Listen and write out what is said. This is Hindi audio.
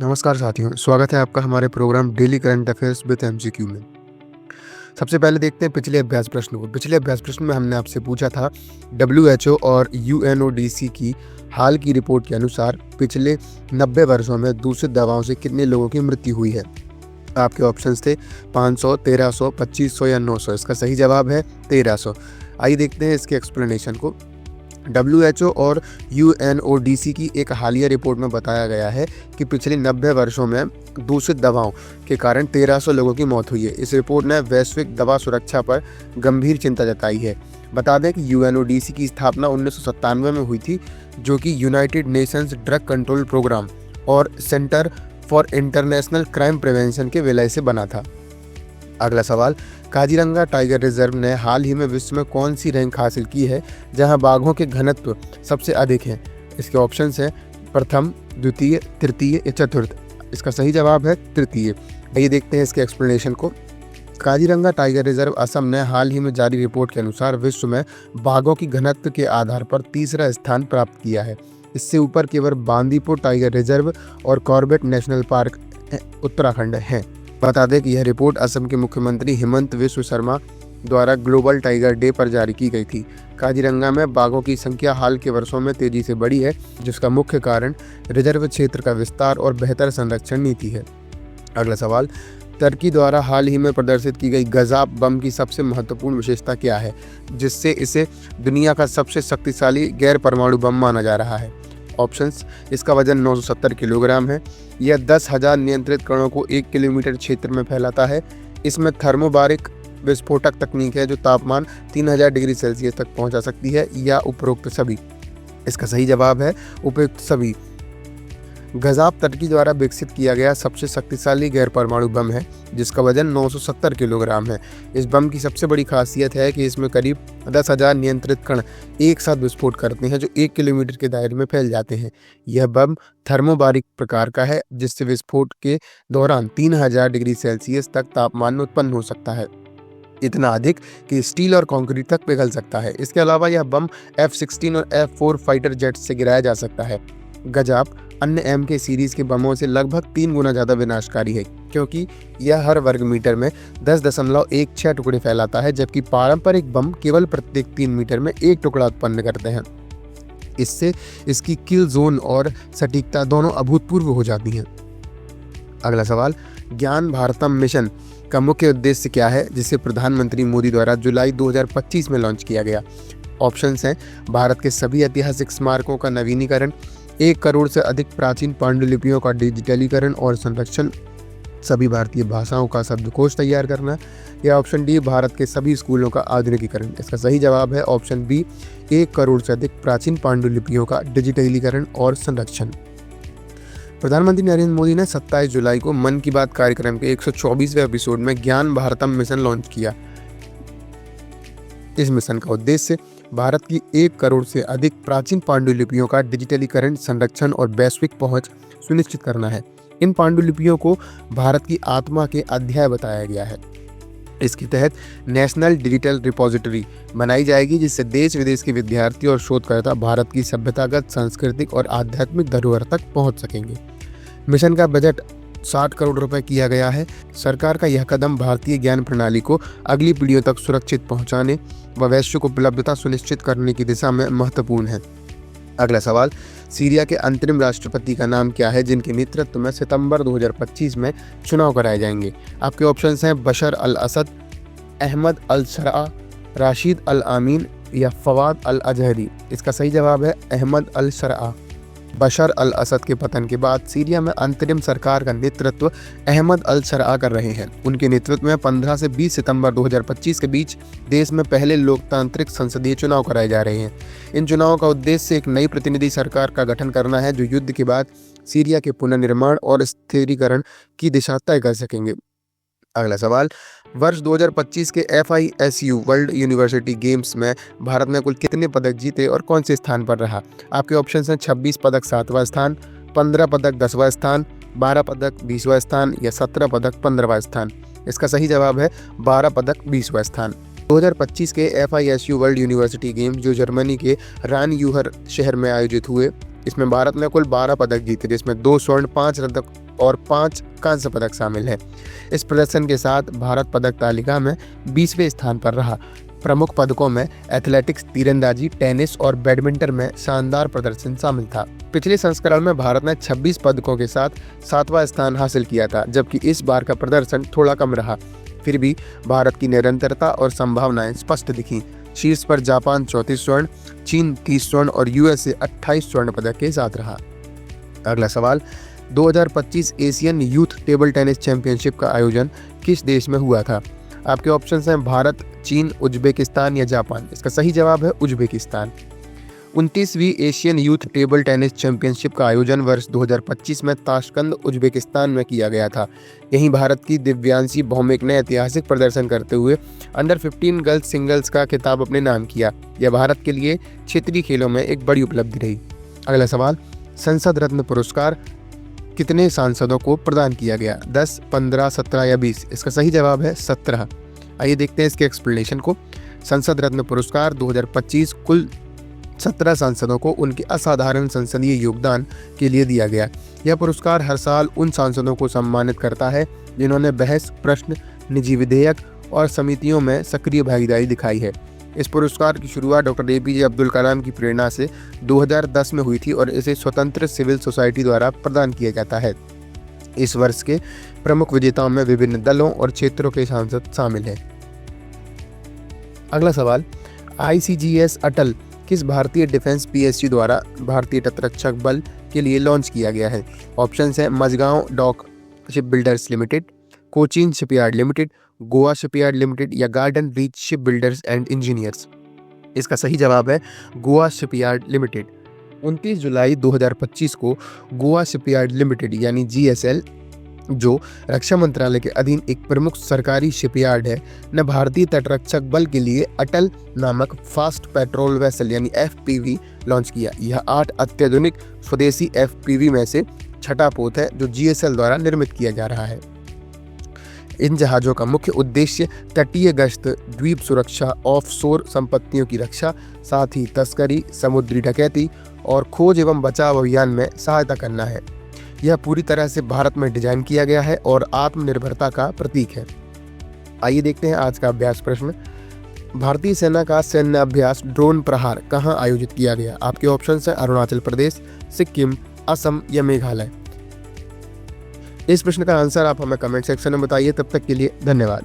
नमस्कार साथियों, स्वागत है आपका हमारे program daily current affairs with MCQ में। सबसे पहले देखते हैं पिछले अभ्यास प्रश्न को। पिछले अभ्यास प्रश्न में हमने आपसे पूछा था डब्ल्यूएचओ और यूएनओडीसी की हाल की रिपोर्ट के अनुसार पिछले 90 वर्षों में दूषित दवाओं से कितने लोगों की मृत्यु हुई है। आपके ऑप्शंस थे 500, 1300, 2500 या 900। इसका सही जवाब है 1300। आइए देखते हैं इसके एक्सप्लेनेशन को। डब्ल्यूएचओ और यूएनओडीसी की एक हालिया रिपोर्ट में बताया गया है कि पिछले 90 वर्षों में दूषित दवाओं के कारण 1300 लोगों की मौत हुई है। इस रिपोर्ट ने वैश्विक दवा सुरक्षा पर गंभीर चिंता जताई है। बता दें कि यूएनओडीसी की स्थापना 1997 में हुई थी, जो कि United Nations drug control programme और centre for international crime prevention के विलय से बना था। अगला सवाल, काजीरंगा टाइगर रिजर्व ने हाल ही में विश्व में कौन सी रैंक हासिल की है जहां बाघों के घनत्व सबसे अधिक हैं। इसके ऑप्शंस हैं प्रथम, द्वितीय, तृतीय या चतुर्थ। इसका सही जवाब है तृतीय। आइए देखते हैं इसके एक्सप्लेनेशन को। काजीरंगा टाइगर रिजर्व असम ने हाल ही में जारी रिपोर्ट के अनुसार विश्व में बाघों की घनत्व के आधार पर तीसरा स्थान प्राप्त किया है। इससे ऊपर केवल बांदीपुर टाइगर रिजर्व और कॉर्बेट नेशनल पार्क उत्तराखंड हैं। बता दें कि यह रिपोर्ट असम के मुख्यमंत्री हिमंत विश्व शर्मा द्वारा ग्लोबल टाइगर डे पर जारी की गई थी। काजीरंगा में बाघों की संख्या हाल के वर्षों में तेजी से बढ़ी है, जिसका मुख्य कारण रिजर्व क्षेत्र का विस्तार और बेहतर संरक्षण नीति है। अगला सवाल, तुर्की द्वारा हाल ही में प्रदर्शित की गई गजाब बम की सबसे महत्वपूर्ण विशेषता क्या है, जिससे इसे दुनिया का सबसे शक्तिशाली गैर परमाणु बम माना जा रहा है। ऑप्शंस, इसका वजन 970 किलोग्राम है। यह 10,000 नियंत्रित कणों को 1 किलोमीटर क्षेत्र में फैलाता है। इसमें थर्मोबारिक विस्फोटक तकनीक है जो तापमान 3000 डिग्री सेल्सियस तक पहुंचा सकती है, या उपरोक्त सभी। इसका सही जवाब है उपयुक्त सभी। गजाब तुर्की द्वारा विकसित किया गया सबसे शक्तिशाली गैर परमाणु बम है, जिसका वजन 970 किलोग्राम है। इस बम की सबसे बड़ी खासियत है कि इसमें करीब 10,000 नियंत्रित कण एक साथ विस्फोट करते हैं, जो 1 किलोमीटर के दायरे में फैल जाते हैं। यह बम थर्मोबारिक प्रकार का है, जिससे विस्फोट के दौरान 3000 डिग्री सेल्सियस तक तापमान उत्पन्न हो सकता है, इतना अधिक कि स्टील और कंक्रीट तक पिघल सकता है। इसके अलावा यह बम F-16 और F-4 फाइटर जेट से गिराया जा सकता है। गजाब अन्य MK सीरीज के बमों से लगभग 3 गुना ज़्यादा विनाशकारी है, क्योंकि यह हर वर्ग मीटर में 10.16 टुकड़े फैलाता है, जबकि पारंपरिक बम केवल प्रत्येक 3 मीटर में 1 टुकड़ा उत्पन्न करते हैं। इससे इसकी किल जोन और सटीकता दोनों अभूतपूर्व हो जाती हैं। अगला सवाल, ज्ञान भारतम मिशन का मुख्य उद्देश्य क्या है, जिसे प्रधानमंत्री मोदी द्वारा जुलाई 2025 में लॉन्च किया गया। ऑप्शंस हैं भारत के सभी ऐतिहासिक स्मारकों का नवीनीकरण, 1 करोड़ से अधिक प्राचीन पांडुलिपियों का डिजिटलीकरण और संरक्षण, सभी भारतीय भाषाओं का शब्दकोश तैयार करना, या ऑप्शन डी भारत के सभी स्कूलों का आधुनिकीकरण। इसका सही जवाब है ऑप्शन बी, 1 करोड़ से अधिक प्राचीन पांडुलिपियों का डिजिटलीकरण और संरक्षण। प्रधानमंत्री नरेंद्र मोदी ने 27 जुलाई को मन की बात कार्यक्रम के 124वें एपिसोड में ज्ञान भारतम मिशन लॉन्च किया। इस मिशन का उद्देश्य भारत की 1 करोड़ से अधिक प्राचीन पांडुलिपियों का डिजिटलीकरण, संरक्षण और वैश्विक पहुंच सुनिश्चित करना है। इन पांडुलिपियों को भारत की आत्मा के अध्याय बताया गया है। इसके तहत नेशनल डिजिटल रिपोजिटरी बनाई जाएगी, जिससे देश विदेश के विद्यार्थी और शोधकर्ता भारत की सभ्यतागत, सांस्कृतिक और आध्यात्मिक धरोहर तक पहुंच सकेंगे। मिशन का बजट 60 करोड़ रुपए किया गया है। सरकार का यह कदम भारतीय ज्ञान प्रणाली को अगली पीढ़ियों तक सुरक्षित पहुंचाने व वैश्विक उपलब्धता सुनिश्चित करने की दिशा में महत्वपूर्ण है। अगला सवाल, सीरिया के अंतरिम राष्ट्रपति का नाम क्या है, जिनके नेतृत्व में सितंबर 2025 में चुनाव कराए जाएंगे। आपके ऑप्शंस हैं बशर अल असद, अहमद अल शरा, राशिद अल आमीन या फवाद अल अजहरी। इसका सही जवाब है अहमद अल शरा। बशर अल असद के पतन के बाद सीरिया में अंतरिम सरकार का नेतृत्व अहमद अल शरा कर रहे हैं। उनके नेतृत्व में 15 से 20 सितंबर 2025 के बीच देश में पहले लोकतांत्रिक संसदीय चुनाव कराए जा रहे हैं। इन चुनावों का उद्देश्य एक नई प्रतिनिधि सरकार का गठन करना है, जो युद्ध के बाद सीरिया के पुनर्निर्माण और स्थिरीकरण की दिशा तय कर सकेंगे। अगला सवाल, वर्ष 2025 के FISU वर्ल्ड यूनिवर्सिटी गेम्स में भारत ने कुल कितने पदक जीते और कौन से स्थान पर रहा। आपके ऑप्शंस हैं 26 पदक 7वां स्थान, 15 पदक 10वां स्थान, 12 पदक 20वां स्थान या 17 पदक 15वां स्थान। इसका सही जवाब है 12 पदक 20वां स्थान। 2025 के FISU वर्ल्ड यूनिवर्सिटी गेम्स जो जर्मनी के रान-यूहर शहर में आयोजित हुए, इसमें भारत ने कुल 12 पदक जीते, जिसमें 2 स्वर्ण, 5 रजत और 5 कांस्य पदक शामिल हैं। इस प्रदर्शन के साथ भारत पदक तालिका में 20वें स्थान पर रहा। प्रमुख पदकों में एथलेटिक्स, तीरंदाजी, टेनिस और बैडमिंटन में शानदार प्रदर्शन शामिल था। पिछले संस्करण में भारत ने 26 पदकों के साथ 7वां स्थान हासिल किया था, जबकि इस बार का प्रदर्शन थोड़ा कम रहा। फिर भी भारत की निरंतरता और संभावनाएं स्पष्ट दिखीं। शीर्ष पर जापान 34 स्वर्ण, चीन 30 स्वर्ण और यूएसए 28 स्वर्ण पदक के साथ रहा। अगला सवाल, 2025 Asian youth table tennis championship का आयोजन किस देश में हुआ था? आपके ऑप्शंस हैं भारत, चीन, उज्बेकिस्तान या जापान। इसका सही जवाब है उज्बेकिस्तान। 29वीं Asian youth table tennis championship का आयोजन वर्ष 2025 में ताशकंद, उज्बेकिस्तान में किया गया था। यहीं भारत की दिव्यांशी भौमिक ने ऐतिहासिक प्रदर्शन करते हुए अंडर 15 गर्ल्स सिंगल्स का खिताब अपने नाम किया। यह भारत के लिए क्षेत्रीय खेलों में एक बड़ी उपलब्धि रही। अगला सवाल, संसद रत्न पुरस्कार कितने सांसदों को प्रदान किया गया? 10, 15, 17 या 20? इसका सही जवाब है 17। आइए देखते हैं इसके एक्सप्लेनेशन को। संसद रत्न पुरस्कार 2025 कुल 17 सांसदों को उनके असाधारण संसदीय योगदान के लिए दिया गया। यह पुरस्कार हर साल उन सांसदों को सम्मानित करता है जिन्होंने बहस, प्रश्न, निजी विधेयक और समितियों में सक्रिय भागीदारी दिखाई है। इस पुरस्कार की शुरुआत डॉक्टर APJ अब्दुल कलाम की प्रेरणा से 2010 में हुई थी और इसे स्वतंत्र सिविल सोसाइटी द्वारा प्रदान किया जाता है। इस वर्ष के प्रमुख विजेताओं में विभिन्न दलों और क्षेत्रों के सांसद शामिल हैं। अगला सवाल, ICGS अटल किस भारतीय डिफेंस PSU द्वारा भारतीय तटरक्षक बल के लिए लॉन्च किया गया है? ऑप्शंस हैं Mazagon dock ship builders limited, Cochin shipyard limited, Goa shipyard limited या garden reach ship builders and engineers. इसका सही जवाब है गोवा शिपयार्ड लिमिटेड। 29 जुलाई 2025 को गोवा शिपयार्ड लिमिटेड यानी GSL, जो रक्षा मंत्रालय के अधीन एक प्रमुख सरकारी शिपयार्ड है, ने भारतीय तटरक्षक बल के लिए अटल नामक फास्ट पेट्रोल वेसल यानी FPV लॉन्च किया। यह 8 अत्याधुनिक स्वदेशी FPV में से छठा पोत है जो GSL द्वारा निर्मित किया जा रहा है। इन जहाज़ों का मुख्य उद्देश्य तटीय गश्त, द्वीप सुरक्षा, ऑफशोर संपत्तियों की रक्षा, साथ ही तस्करी, समुद्री डकैती और खोज एवं बचाव अभियान में सहायता करना है। यह पूरी तरह से भारत में डिजाइन किया गया है और आत्मनिर्भरता का प्रतीक है। आइए देखते हैं आज का अभ्यास प्रश्न। भारतीय सेना का सैन्य अभ्यास ड्रोन प्रहार कहाँ आयोजित किया गया? आपके ऑप्शंस हैं अरुणाचल प्रदेश, सिक्किम, असम या मेघालय। इस प्रश्न का आंसर आप हमें कमेंट सेक्शन में बताइए। तब तक के लिए धन्यवाद।